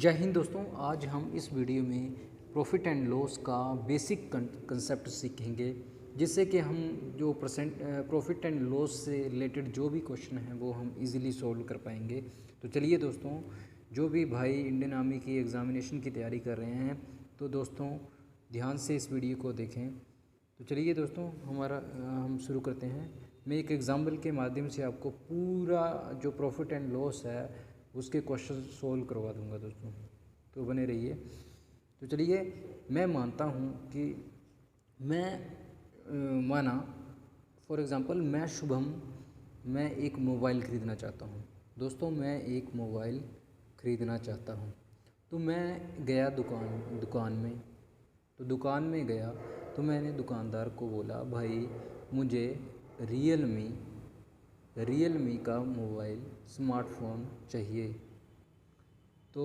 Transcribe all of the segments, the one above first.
जय हिंद दोस्तों। आज हम इस वीडियो में प्रॉफिट एंड लॉस का बेसिक कंसेप्ट सीखेंगे, जिससे कि हम जो प्रॉफिट एंड लॉस से रिलेटेड जो भी क्वेश्चन हैं वो हम इजीली सॉल्व कर पाएंगे। तो चलिए दोस्तों, जो भी भाई इंडियन आर्मी की एग्ज़ामिनेशन की तैयारी कर रहे हैं तो दोस्तों ध्यान से इस वीडियो को देखें। तो चलिए दोस्तों हम शुरू करते हैं। मैं एक एग्जाम्पल के माध्यम से आपको पूरा जो प्रॉफिट एंड लॉस है उसके क्वेश्चन सोल्व करवा दूंगा दोस्तों, तो बने रहिए। तो चलिए, मैं मानता हूँ कि माना फॉर एग्ज़ाम्पल मैं शुभम, मैं एक मोबाइल ख़रीदना चाहता हूँ। दोस्तों मैं एक मोबाइल ख़रीदना चाहता हूँ, तो मैं गया दुकान में। तो दुकान में गया तो मैंने दुकानदार को बोला, भाई मुझे रियलमी का मोबाइल स्मार्टफ़ोन चाहिए। तो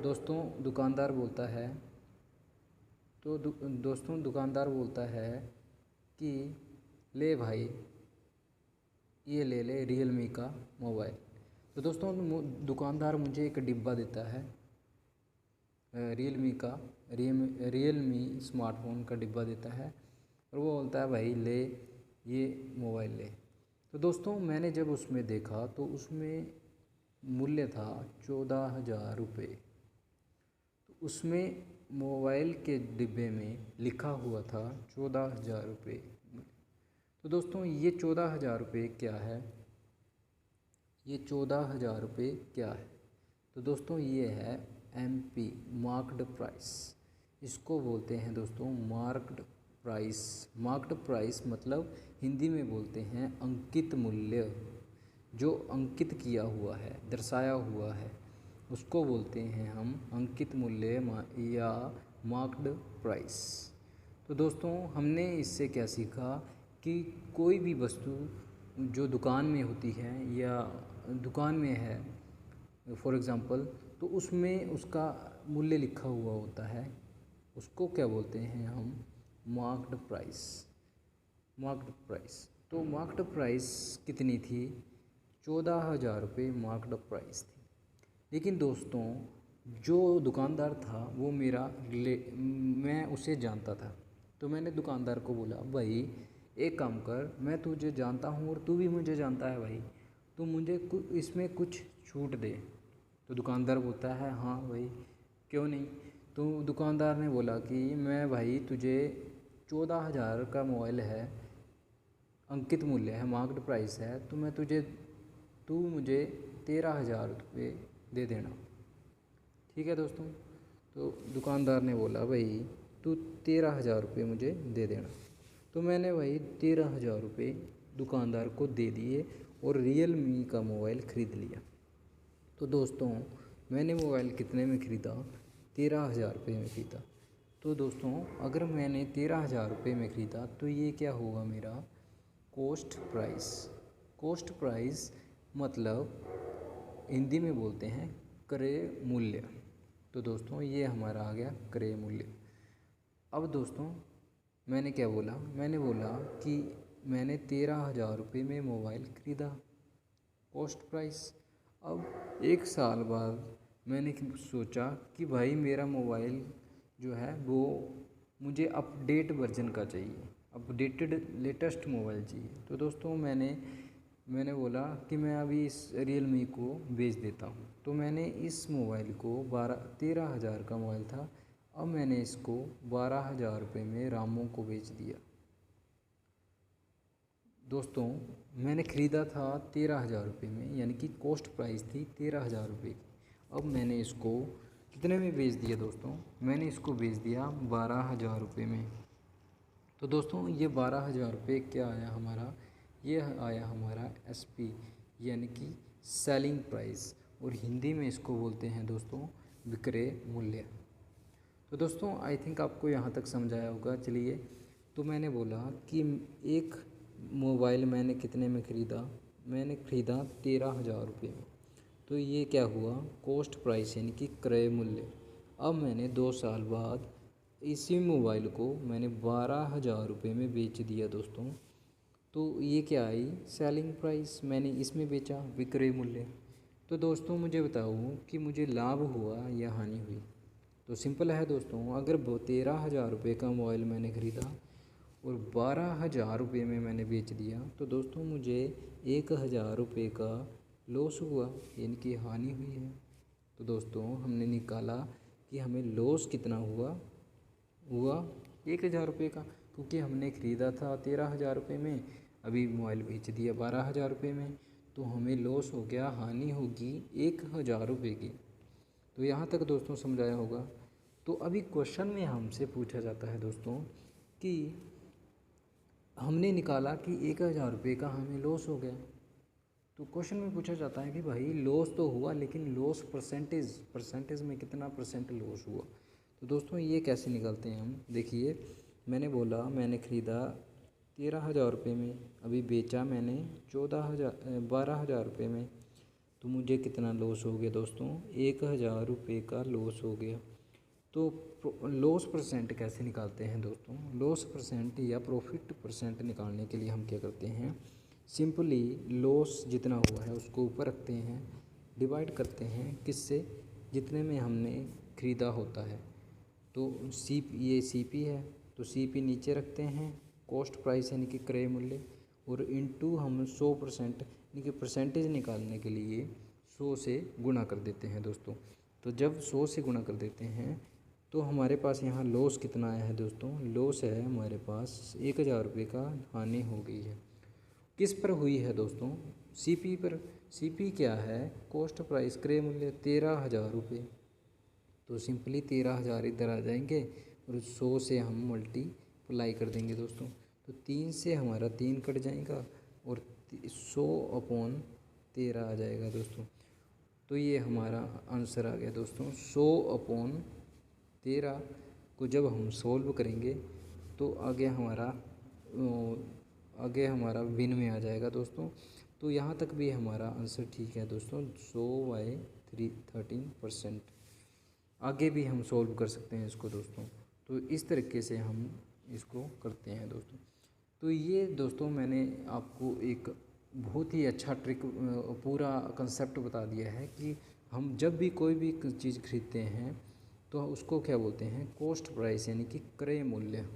दोस्तों दुकानदार बोलता है कि ले भाई, ये ले रियलमी का मोबाइल। तो दोस्तों दुकानदार मुझे एक डिब्बा देता है रियलमी स्मार्टफ़ोन का डिब्बा देता है, और वो बोलता है भाई ले ये मोबाइल ले। तो दोस्तों मैंने जब उसमें देखा तो उसमें मूल्य था 14,000 रुपये। तो उसमें मोबाइल के डिब्बे में लिखा हुआ था 14,000 रुपये। तो दोस्तों ये 14,000 रुपये क्या है? ये 14,000 रुपये क्या है? तो दोस्तों ये है MP मार्क्ड प्राइस। इसको बोलते हैं दोस्तों मार्क्ड प्राइस। मार्क्ड प्राइस मतलब हिंदी में बोलते हैं अंकित मूल्य। जो अंकित किया हुआ है, दर्शाया हुआ है, उसको बोलते हैं हम अंकित मूल्य या मार्क्ड प्राइस। तो दोस्तों हमने इससे क्या सीखा कि कोई भी वस्तु जो दुकान में होती है या दुकान में है फॉर एग्ज़ाम्पल, तो उसमें उसका मूल्य लिखा हुआ होता है, उसको क्या बोलते हैं हम मार्क्ड प्राइस। Marked price. तो मार्क्ड प्राइस कितनी थी? 14,000 रुपये मार्क्ड प्राइस थी। लेकिन दोस्तों जो दुकानदार था वो मैं उसे जानता था। तो मैंने दुकानदार को बोला, भाई एक काम कर, मैं तुझे जानता हूँ और तू भी मुझे जानता है भाई, तो मुझे इसमें कुछ छूट दे। तो दुकानदार बोलता है हाँ भाई क्यों नहीं। तो दुकानदार ने बोला कि मैं भाई तुझे 14,000 का मोबाइल है, अंकित मूल्य है, मार्क्ड प्राइस है, तो तू मुझे 13,000 रुपये दे देना। ठीक है दोस्तों। तो दुकानदार ने बोला भाई तू 13,000 रुपये मुझे दे देना। तो मैंने भाई 13,000 रुपये दुकानदार को दे दिए और रियलमी का मोबाइल ख़रीद लिया। तो दोस्तों मैंने मोबाइल कितने में ख़रीदा? 13,000 रुपये में ख़रीदा। तो दोस्तों अगर मैंने 13,000 रुपये में ख़रीदा तो ये क्या होगा मेरा? Cost price. कॉस्ट प्राइस मतलब हिंदी में बोलते हैं क्रय मूल्य। तो दोस्तों ये हमारा आ गया क्रय मूल्य। अब दोस्तों मैंने क्या बोला? मैंने बोला कि मैंने 13,000 रुपये में मोबाइल ख़रीदा, कॉस्ट प्राइस। अब एक साल बाद मैंने सोचा कि भाई मेरा मोबाइल जो है वो मुझे अपडेट वर्जन का चाहिए, अपडेटेड लेटेस्ट मोबाइल चाहिए। तो दोस्तों मैंने बोला कि मैं अभी इस रियलमी को बेच देता हूँ। तो मैंने इस मोबाइल को 13,000 का मोबाइल था, अब मैंने इसको 12,000 रुपये में रामू को बेच दिया। दोस्तों मैंने ख़रीदा था 13,000 रुपये में, यानी कि कॉस्ट प्राइस थी 13,000 रुपये की। अब मैंने इसको कितने में बेच दिया दोस्तों? मैंने इसको बेच दिया 12,000 रुपये में। तो दोस्तों ये 12,000 रुपये क्या आया हमारा? ये आया हमारा SP यानी कि सेलिंग प्राइस, और हिंदी में इसको बोलते हैं दोस्तों विक्रय मूल्य। तो दोस्तों आई थिंक आपको यहाँ तक समझ आया होगा। चलिए, तो मैंने बोला कि एक मोबाइल मैंने कितने में ख़रीदा? मैंने ख़रीदा 13,000 रुपये में। तो ये क्या हुआ? कॉस्ट प्राइस यानी कि क्रय मूल्य। अब मैंने 2 साल बाद इसी मोबाइल को मैंने 12,000 रुपये में बेच दिया दोस्तों। तो ये क्या आई? Selling price. मैंने इसमें बेचा विक्रय मूल्य। तो दोस्तों मुझे बताओ कि मुझे लाभ हुआ या हानि हुई। तो सिंपल है दोस्तों, अगर 13,000 रुपये का मोबाइल मैंने ख़रीदा और 12,000 रुपये में मैंने बेच दिया, तो दोस्तों मुझे 1,000 रुपये का लॉस हुआ, यानी कि हानि हुई है। तो दोस्तों हमने निकाला कि हमें लॉस कितना हुआ 1,000 रुपये का, क्योंकि हमने ख़रीदा था 13,000 रुपये में, अभी मोबाइल बेच दिया 12,000 रुपये में, तो हमें लॉस हो गया, हानि होगी 1,000 रुपये की। तो यहाँ तक दोस्तों समझाया होगा। तो अभी क्वेश्चन में हमसे पूछा जाता है दोस्तों कि हमने निकाला कि 1,000 रुपये का हमें लॉस हो गया। तो क्वेश्चन में पूछा जाता है कि भाई लॉस तो हुआ, लेकिन लॉस परसेंटेज में कितना परसेंट लॉस हुआ। तो दोस्तों ये कैसे निकालते हैं हम, देखिए मैंने बोला मैंने ख़रीदा 13,000 रुपये में, अभी बेचा मैंने 12,000 रुपये में, तो मुझे कितना लॉस हो गया दोस्तों, 1,000 रुपये का लॉस हो गया। तो लॉस परसेंट कैसे निकालते हैं दोस्तों, लॉस परसेंट या प्रॉफिट परसेंट निकालने के लिए हम क्या करते हैं, सिंपली लॉस जितना हुआ है उसको ऊपर रखते हैं, डिवाइड करते हैं किससे, जितने में हमने ख़रीदा होता है। तो ये सीपी है, तो सीपी नीचे रखते हैं, कॉस्ट प्राइस यानी कि क्रय मूल्य, और इनटू हम 100% यानी कि परसेंटेज निकालने के लिए 100 से गुणा कर देते हैं दोस्तों। तो जब 100 से गुणा कर देते हैं तो हमारे पास यहाँ लॉस कितना आया है दोस्तों, लॉस है हमारे पास 1,000 रुपये का हानि हो गई है। किस पर हुई है दोस्तों, सीपी पर। सीपी क्या है, कॉस्ट प्राइस क्रय मूल्य 13,000 रुपये। तो सिंपली 13,000 इधर आ जाएंगे और 100 से हम मल्टीप्लाई कर देंगे दोस्तों। तो 3 से हमारा 3 कट जाएगा और 100/13 आ जाएगा दोस्तों। तो ये हमारा आंसर आ गया दोस्तों। 100/13 को जब हम सॉल्व करेंगे तो आगे हमारा भिन्न में आ जाएगा दोस्तों। तो यहाँ तक भी हमारा आंसर ठीक है दोस्तों, 100/13%। आगे भी हम सॉल्व कर सकते हैं इसको दोस्तों। तो इस तरीके से हम इसको करते हैं दोस्तों। तो ये दोस्तों मैंने आपको एक बहुत ही अच्छा ट्रिक, पूरा कंसेप्ट बता दिया है कि हम जब भी कोई भी चीज़ खरीदते हैं तो उसको क्या बोलते हैं, कॉस्ट प्राइस यानी कि क्रय मूल्य।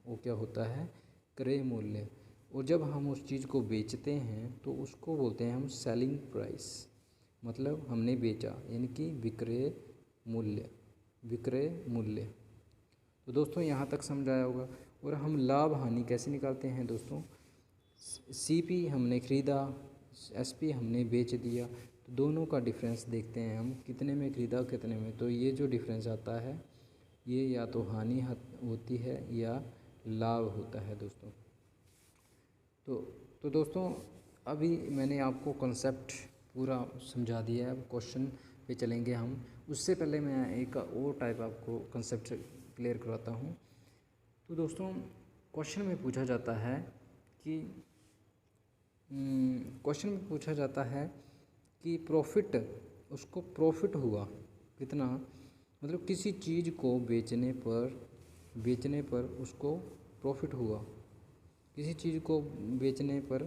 वो क्या होता है, क्रय मूल्य। और जब हम उस चीज़ को बेचते हैं तो उसको बोलते हैं हम सेलिंग प्राइस, मतलब हमने बेचा यानी कि विक्रय मूल्य। तो दोस्तों यहाँ तक समझाया होगा। और हम लाभ हानि कैसे निकालते हैं दोस्तों, सीपी हमने ख़रीदा, एसपी हमने बेच दिया, तो दोनों का डिफरेंस देखते हैं हम, कितने में ख़रीदा कितने में। तो ये जो डिफरेंस आता है ये या तो हानि होती है या लाभ होता है दोस्तों। तो दोस्तों अभी मैंने आपको कंसेप्ट पूरा समझा दिया है। अब क्वेश्चन पे चलेंगे हम। उससे पहले मैं एक और टाइप आपको कंसेप्ट क्लियर करवाता हूँ। तो दोस्तों क्वेश्चन में पूछा जाता है कि प्रॉफिट, उसको प्रॉफिट हुआ कितना, मतलब किसी चीज़ को बेचने पर उसको प्रॉफिट हुआ। किसी चीज़ को बेचने पर,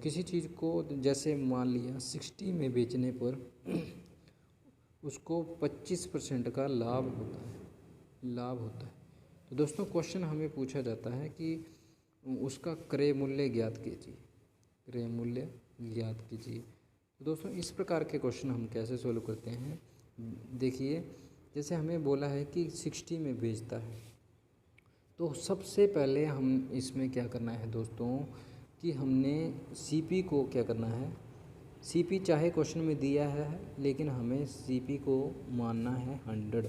किसी चीज़ को जैसे मान लिया 60 में बेचने पर उसको 25% का लाभ होता है। तो दोस्तों क्वेश्चन हमें पूछा जाता है कि उसका क्रय मूल्य ज्ञात कीजिए। तो दोस्तों इस प्रकार के क्वेश्चन हम कैसे सोल्व करते हैं, देखिए जैसे हमें बोला है कि 60 में बेचता है, तो सबसे पहले हम इसमें क्या करना है दोस्तों कि हमने सीपी को क्या करना है, सीपी चाहे क्वेश्चन में दिया है लेकिन हमें सीपी को मानना है 100।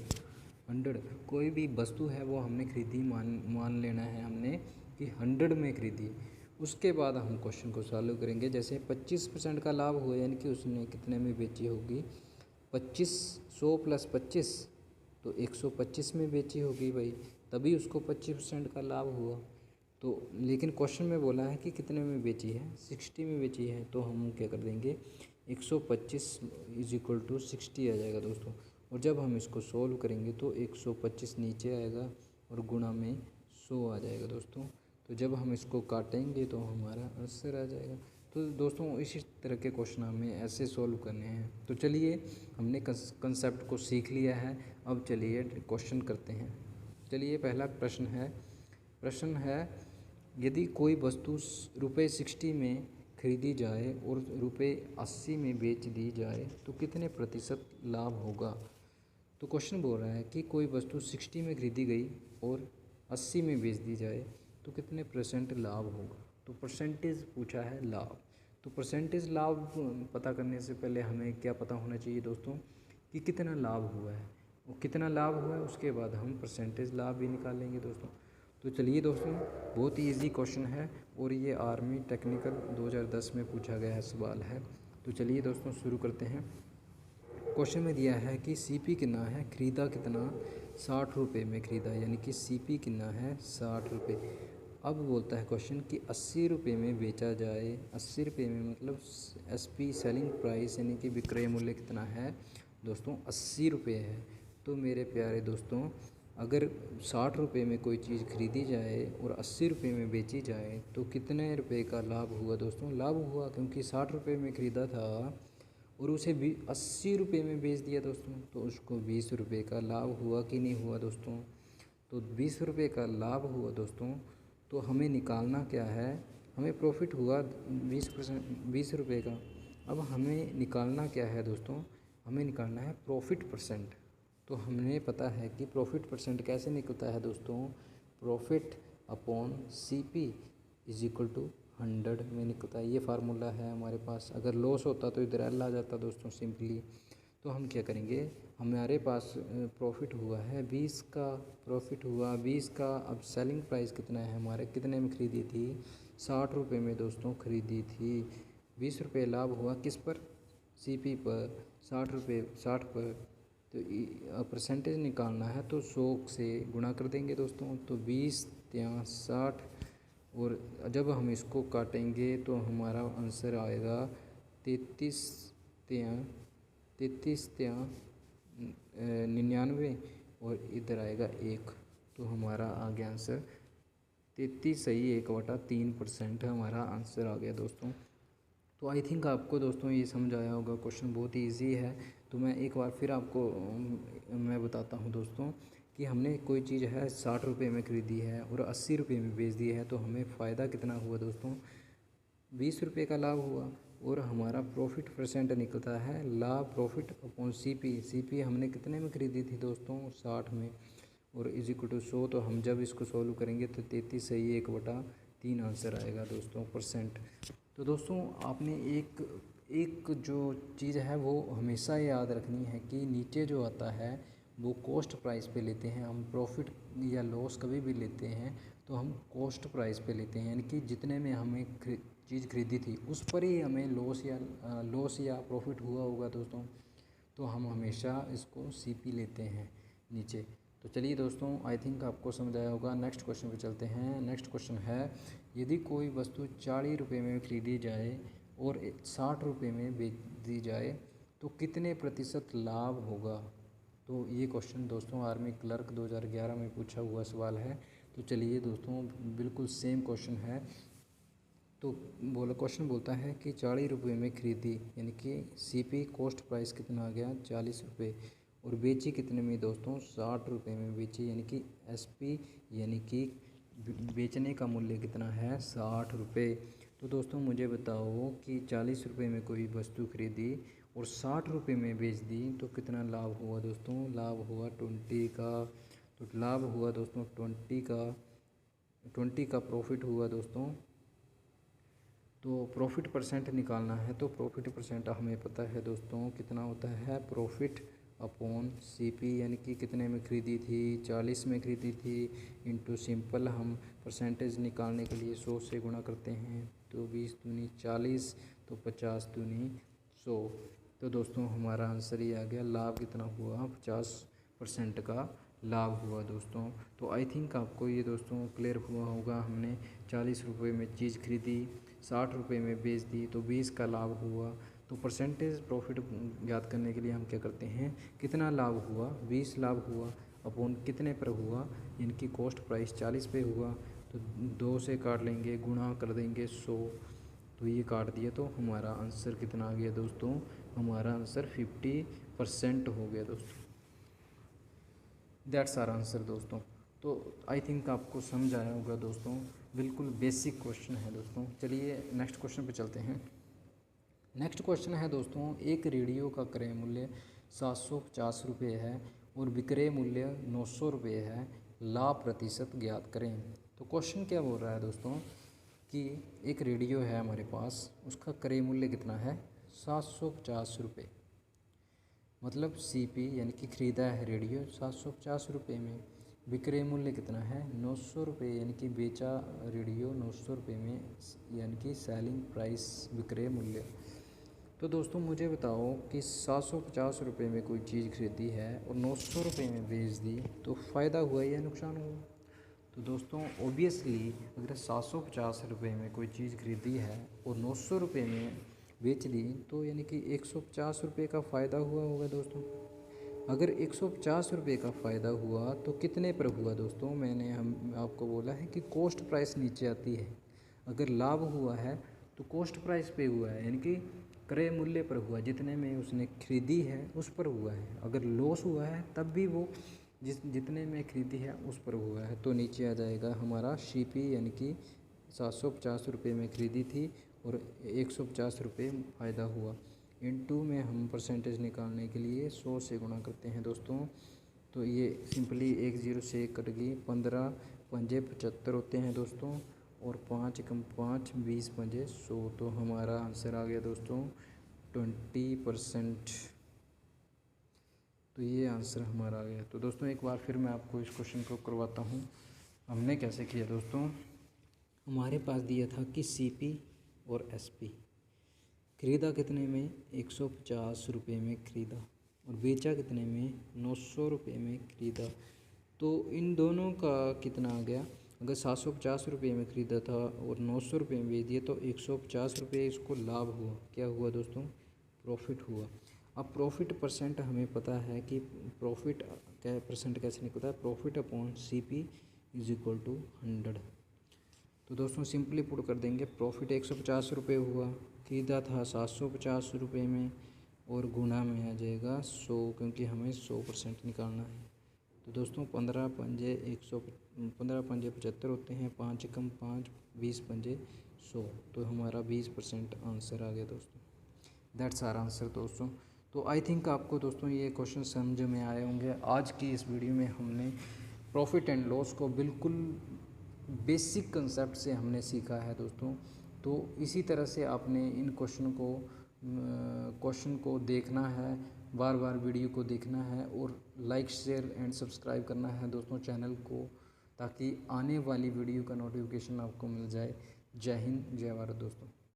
कोई भी वस्तु है वो हमने खरीदी, मान लेना है हमने कि 100 में खरीदी। उसके बाद हम क्वेश्चन को सॉल्व करेंगे। जैसे 25% का लाभ हुआ यानी कि उसने कितने में बेची होगी, 100 + 25 तो 125 में बेची होगी भाई, तभी उसको 25% का लाभ हुआ। तो लेकिन क्वेश्चन में बोला है कि कितने में बेची है, 60 में बेची है, तो हम क्या कर देंगे 125 = 60 आ जाएगा दोस्तों। और जब हम इसको सोल्व करेंगे तो 125 नीचे आएगा और गुणा में 100 आ जाएगा दोस्तों। तो जब हम इसको काटेंगे तो हमारा आंसर आ जाएगा। तो दोस्तों इसी तरह के क्वेश्चन हमें ऐसे सॉल्व करने हैं। तो चलिए, हमने कंसेप्ट को सीख लिया है, अब चलिए क्वेश्चन करते हैं। चलिए, पहला प्रश्न है यदि कोई वस्तु ₹60 में खरीदी जाए और ₹80 में बेच दी जाए तो कितने प्रतिशत लाभ होगा। तो क्वेश्चन बोल रहा है कि कोई वस्तु 60 में खरीदी गई और 80 में बेच दी जाए तो कितने परसेंट लाभ होगा। तो परसेंटेज पूछा है लाभ। तो परसेंटेज लाभ पता करने से पहले हमें क्या पता होना चाहिए दोस्तों कि कितना लाभ हुआ है, और कितना लाभ हुआ है उसके बाद हम परसेंटेज लाभ भी निकालेंगे दोस्तों। तो चलिए दोस्तों, बहुत ही ईजी क्वेश्चन है और ये आर्मी टेक्निकल 2010 में पूछा गया है सवाल है। तो चलिए दोस्तों शुरू करते हैं। क्वेश्चन में दिया है कि सीपी कितना है, खरीदा कितना, 60 रुपये में खरीदा, यानी कि सीपी कितना है 60 रुपये। अब बोलता है क्वेश्चन कि 80 रुपये में बेचा जाए। 80 रुपये में मतलब एसपी सेलिंग प्राइस यानी कि विक्रय मूल्य कितना है दोस्तों, 80 रुपये है। तो मेरे प्यारे दोस्तों, अगर 60 रुपये में कोई चीज़ खरीदी जाए और 80 रुपये में बेची जाए तो कितने रुपए का लाभ हुआ दोस्तों। लाभ हुआ क्योंकि 60 रुपये में ख़रीदा था और उसे भी 80 रुपये में बेच दिया दोस्तों, तो उसको 20 रुपये का लाभ हुआ कि नहीं हुआ दोस्तों। तो 20 रुपये का लाभ हुआ दोस्तों। तो हमें निकालना क्या है, हमें प्रॉफिट हुआ 20 रुपये का। अब हमें निकालना क्या है दोस्तों, हमें निकालना है प्रॉफिट परसेंट। तो हमें पता है कि प्रॉफिट परसेंट कैसे निकलता है दोस्तों, profit upon CP is equal to 100 में निकलता है। ये फार्मूला है हमारे पास। अगर लॉस होता तो इधर L आ जाता दोस्तों सिंपली। तो हम क्या करेंगे, हमारे पास प्रॉफिट हुआ है 20 का, प्रॉफिट हुआ 20 का। अब सेलिंग प्राइस कितना है हमारे, कितने में ख़रीदी थी, 60 रुपये में दोस्तों ख़रीदी थी। 20 रुपये लाभ हुआ किस पर, CP पर, 60 रुपये 60 पर। तो परसेंटेज निकालना है तो 100 से गुणा कर देंगे दोस्तों। तो 20 × 60 और जब हम इसको काटेंगे तो हमारा आंसर आएगा 33 × 99 और इधर आएगा 1। तो हमारा आ गया आंसर 33 सही 1/3% हमारा आंसर आ गया दोस्तों। तो आई थिंक आपको दोस्तों ये समझ आया होगा। क्वेश्चन बहुत ही ईजी है। तो मैं एक बार फिर आपको मैं बताता हूँ दोस्तों कि हमने कोई चीज़ है 60 रुपये में ख़रीदी है और 80 रुपये में बेच दी है, तो हमें फ़ायदा कितना हुआ दोस्तों, 20 रुपये का लाभ हुआ। और हमारा प्रॉफिट परसेंट निकलता है लाभ, प्रॉफिट अपॉन CP हमने कितने में ख़रीदी थी दोस्तों, 60 में, और इज इक्वल टू 100। तो हम जब इसको सॉल्व करेंगे तो 33 सही 1/3 आंसर आएगा दोस्तों परसेंट। तो दोस्तों आपने एक जो चीज़ है वो हमेशा याद रखनी है कि नीचे जो आता है वो कॉस्ट प्राइस पे लेते हैं हम। प्रॉफिट या लॉस कभी भी लेते हैं तो हम कॉस्ट प्राइस पे लेते हैं, यानी कि जितने में हमें चीज़ खरीदी थी उस पर ही हमें लॉस या प्रॉफिट हुआ होगा दोस्तों। तो हम हमेशा इसको CP लेते हैं नीचे। तो चलिए दोस्तों, आई थिंक आपको समझ आया होगा। नेक्स्ट क्वेश्चन पे चलते हैं। नेक्स्ट क्वेश्चन है यदि कोई वस्तु 40 रुपये में खरीदी जाए और 60 रुपये में बेच दी जाए तो कितने प्रतिशत लाभ होगा। तो ये क्वेश्चन दोस्तों आर्मी क्लर्क 2011 में पूछा हुआ सवाल है। तो चलिए दोस्तों, बिल्कुल सेम क्वेश्चन है। तो क्वेश्चन बोलता है कि 40 रुपये में खरीदी, यानी कि CP कॉस्ट प्राइस कितना आ गया 40 रुपये, और बेची कितने में दोस्तों, 60 रुपये में बेची, यानी कि SP यानी कि बेचने का मूल्य कितना है 60 रुपये। तो दोस्तों मुझे बताओ कि 40 रुपये में कोई वस्तु खरीदी और 60 रुपये में बेच दी तो कितना लाभ हुआ दोस्तों, लाभ हुआ 20 का। तो लाभ हुआ दोस्तों 20 का प्रॉफिट हुआ दोस्तों। तो प्रॉफिट परसेंट निकालना है तो प्रॉफिट परसेंट हमें पता है दोस्तों कितना होता है, प्रॉफिट अपॉन CP, यानी कि कितने में ख़रीदी थी, 40 में ख़रीदी थी, इंटू सिंपल हम परसेंटेज निकालने के लिए 100 से गुणा करते हैं। तो 20 दूनी 40, तो 50 दूनी 100। तो दोस्तों हमारा आंसर ये आ गया, लाभ कितना हुआ 50% का लाभ हुआ दोस्तों। तो आई थिंक आपको ये दोस्तों क्लियर हुआ होगा। हमने 40 रुपये में चीज़ खरीदी, 60 रुपये में बेच दी, तो 20 का लाभ हुआ। तो परसेंटेज प्रॉफिट ज्ञात करने के लिए हम क्या करते हैं, कितना लाभ हुआ 20 लाभ हुआ अपॉन कितने पर हुआ, इनकी कॉस्ट प्राइस 40 पे हुआ, तो 2 से काट लेंगे, गुणा कर देंगे 100। तो ये काट दिया तो हमारा आंसर कितना आ गया दोस्तों, हमारा आंसर 50% हो गया दोस्तों। दैट्स आर आंसर दोस्तों। तो आई थिंक आपको समझ आया होगा दोस्तों, बिल्कुल बेसिक क्वेश्चन है दोस्तों। चलिए नेक्स्ट क्वेश्चन पे चलते हैं। नेक्स्ट क्वेश्चन है दोस्तों, एक रेडियो का क्रय मूल्य 750 रुपये है और विक्रय मूल्य 900 रुपये है, लाभ प्रतिशत ज्ञात करें। तो क्वेश्चन क्या बोल रहा है दोस्तों कि एक रेडियो है हमारे पास, उसका क्रय मूल्य कितना है 750 रुपये, मतलब सीपी यानी कि ख़रीदा है रेडियो 750 रुपये में, विक्रय मूल्य कितना है 900 रुपये, यानी कि बेचा रेडियो 900 रुपये में, यानी कि सेलिंग प्राइस विक्रय मूल्य। तो दोस्तों मुझे बताओ कि 750 रुपये में कोई चीज़ खरीदी है और 900 रुपये में बेच दी, तो फ़ायदा हुआ या नुकसान हुआ। तो दोस्तों ऑब्वियसली अगर 750 रुपये में कोई चीज़ खरीदी है और 900 रुपये में बेच दी, तो यानी कि 150 रुपये का फ़ायदा हुआ होगा दोस्तों। अगर 150 रुपये का फ़ायदा हुआ तो कितने पर हुआ दोस्तों, मैंने हम आपको बोला है कि कॉस्ट प्राइस नीचे आती है। अगर लाभ हुआ है तो कॉस्ट प्राइस पे हुआ है, यानी कि क्रय मूल्य पर हुआ, जितने में उसने खरीदी है उस पर हुआ है। अगर लॉस हुआ है तब भी वो जितने में खरीदी है उस पर हुआ है, तो नीचे आ जाएगा हमारा सीपी, यानी कि 750 रुपये में खरीदी थी और 150 रुपये फ़ायदा हुआ। इनटू में हम परसेंटेज निकालने के लिए 100 से गुणा करते हैं दोस्तों। तो ये सिंपली 1 0 से कट गई, 15 पंजे 75 होते हैं दोस्तों, और 5 कम 5 20 पंजे 100। तो हमारा आंसर आ गया दोस्तों 20%। तो ये आंसर हमारा आ गया। तो दोस्तों एक बार फिर मैं आपको इस क्वेश्चन को करवाता हूँ, हमने कैसे किया दोस्तों। हमारे पास दिया था कि सीपी और एसपी, खरीदा कितने में 150 रुपये में खरीदा और बेचा कितने में 900 रुपये में खरीदा। तो इन दोनों का कितना आ गया, अगर 750 रुपये में ख़रीदा था और 900 रुपये में बेच दिया, तो 150 रुपये इसको लाभ हुआ। क्या हुआ दोस्तों, प्रॉफिट हुआ। अब प्रॉफिट परसेंट हमें पता है कि प्रॉफिट क्या परसेंट कैसे निकलता है, profit upon CP is equal to 100। तो दोस्तों सिंपली पुट कर देंगे, प्रॉफिट 150 रुपये हुआ, ख़रीदा था 750 रुपये में, और गुना में आ जाएगा 100, क्योंकि हमें 100% निकालना है। तो दोस्तों 15 पंजे 75 होते हैं, 5 कम 5 20 पंजे 100। तो हमारा 20% आंसर आ गया दोस्तों। दैट्स आर आंसर दोस्तों। तो आई थिंक आपको दोस्तों ये क्वेश्चन समझ में आए होंगे। आज की इस वीडियो में हमने प्रॉफिट एंड लॉस को बिल्कुल बेसिक कंसेप्ट से हमने सीखा है दोस्तों। तो इसी तरह से आपने इन क्वेश्चन को देखना है, बार बार वीडियो को देखना है, और लाइक शेयर एंड सब्सक्राइब करना है दोस्तों चैनल को, ताकि आने वाली वीडियो का नोटिफिकेशन आपको मिल जाए। जय हिंद, जय भारत दोस्तों।